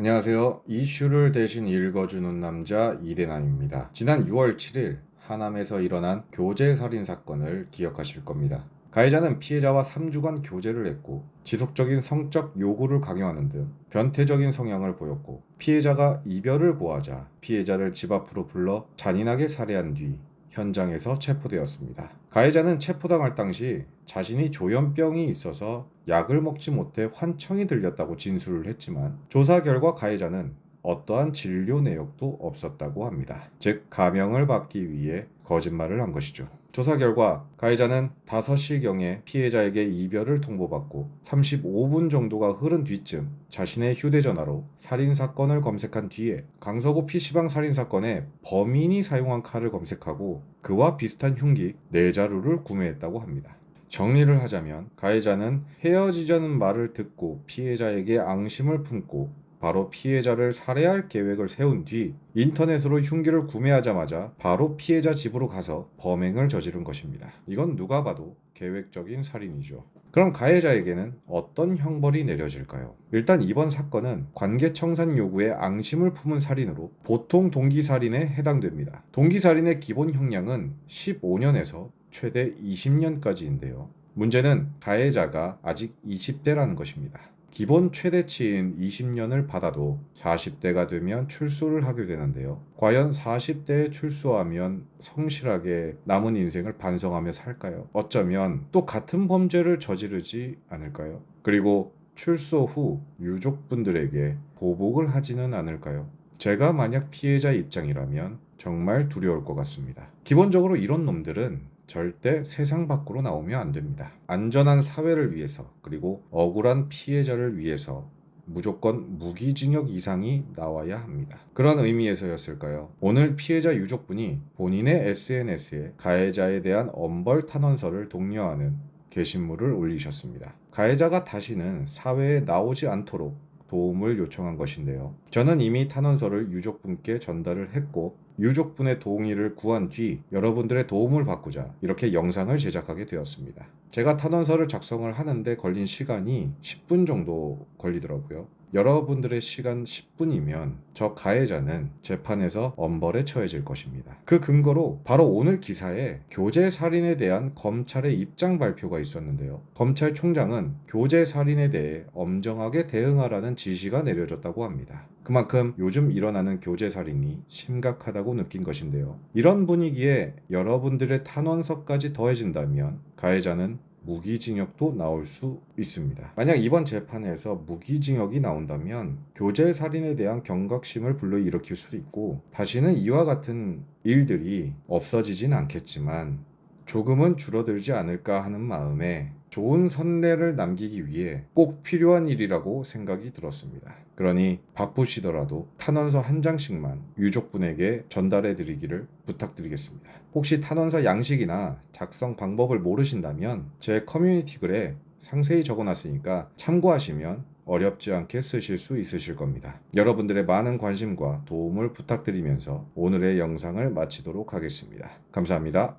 안녕하세요. 이슈를 대신 읽어주는 남자 이대남입니다. 지난 6월 7일 하남에서 일어난 교제 살인 사건을 기억하실 겁니다. 가해자는 피해자와 3주간 교제를 했고 지속적인 성적 요구를 강요하는 등 변태적인 성향을 보였고, 피해자가 이별을 고하자 피해자를 집 앞으로 불러 잔인하게 살해한 뒤 현장에서 체포되었습니다. 가해자는 체포당할 당시 자신이 조현병이 있어서 약을 먹지 못해 환청이 들렸다고 진술을 했지만, 조사 결과 가해자는 어떠한 진료 내역도 없었다고 합니다. 즉, 감형을 받기 위해 거짓말을 한 것이죠. 조사 결과 가해자는 5시경에 피해자에게 이별을 통보받고 35분 정도가 흐른 뒤쯤 자신의 휴대전화로 살인사건을 검색한 뒤에 강서구 PC방 살인사건의 범인이 사용한 칼을 검색하고 그와 비슷한 흉기 4자루를 구매했다고 합니다. 정리를 하자면 가해자는 헤어지자는 말을 듣고 피해자에게 앙심을 품고 바로 피해자를 살해할 계획을 세운 뒤 인터넷으로 흉기를 구매하자마자 바로 피해자 집으로 가서 범행을 저지른 것입니다. 이건 누가 봐도 계획적인 살인이죠. 그럼 가해자에게는 어떤 형벌이 내려질까요? 일단 이번 사건은 관계청산 요구에 앙심을 품은 살인으로 보통 동기살인에 해당됩니다. 동기살인의 기본 형량은 15년에서 최대 20년까지인데요. 문제는 가해자가 아직 20대라는 것입니다. 기본 최대치인 20년을 받아도 40대가 되면 출소를 하게 되는데요. 과연 40대에 출소하면 성실하게 남은 인생을 반성하며 살까요? 어쩌면 또 같은 범죄를 저지르지 않을까요? 그리고 출소 후 유족분들에게 보복을 하지는 않을까요? 제가 만약 피해자 입장이라면 정말 두려울 것 같습니다. 기본적으로 이런 놈들은 절대 세상 밖으로 나오면 안 됩니다. 안전한 사회를 위해서, 그리고 억울한 피해자를 위해서 무조건 무기징역 이상이 나와야 합니다. 그런 의미에서였을까요? 오늘 피해자 유족분이 본인의 SNS에 가해자에 대한 엄벌 탄원서를 독려하는 게시물을 올리셨습니다. 가해자가 다시는 사회에 나오지 않도록 도움을 요청한 것인데요. 저는 이미 탄원서를 유족분께 전달을 했고, 유족분의 동의를 구한 뒤 여러분들의 도움을 받고자 이렇게 영상을 제작하게 되었습니다. 제가 탄원서를 작성을 하는데 걸린 시간이 10분 정도 걸리더라고요. 여러분들의 시간 10분이면 저 가해자는 재판에서 엄벌에 처해질 것입니다. 그 근거로 바로 오늘 기사에 교제 살인에 대한 검찰의 입장 발표가 있었는데요. 검찰총장은 교제 살인에 대해 엄정하게 대응하라는 지시가 내려졌다고 합니다. 그만큼 요즘 일어나는 교제 살인이 심각하다고 느낀 것인데요. 이런 분위기에 여러분들의 탄원서까지 더해진다면 가해자는 무기징역도 나올 수 있습니다. 만약 이번 재판에서 무기징역이 나온다면 교제 살인에 대한 경각심을 불러일으킬 수도 있고, 다시는 이와 같은 일들이 없어지진 않겠지만 조금은 줄어들지 않을까 하는 마음에 좋은 선례를 남기기 위해 꼭 필요한 일이라고 생각이 들었습니다. 그러니 바쁘시더라도 탄원서 한 장씩만 유족분에게 전달해 드리기를 부탁드리겠습니다. 혹시 탄원서 양식이나 작성 방법을 모르신다면 제 커뮤니티 글에 상세히 적어놨으니까 참고하시면 어렵지 않게 쓰실 수 있으실 겁니다. 여러분들의 많은 관심과 도움을 부탁드리면서 오늘의 영상을 마치도록 하겠습니다. 감사합니다.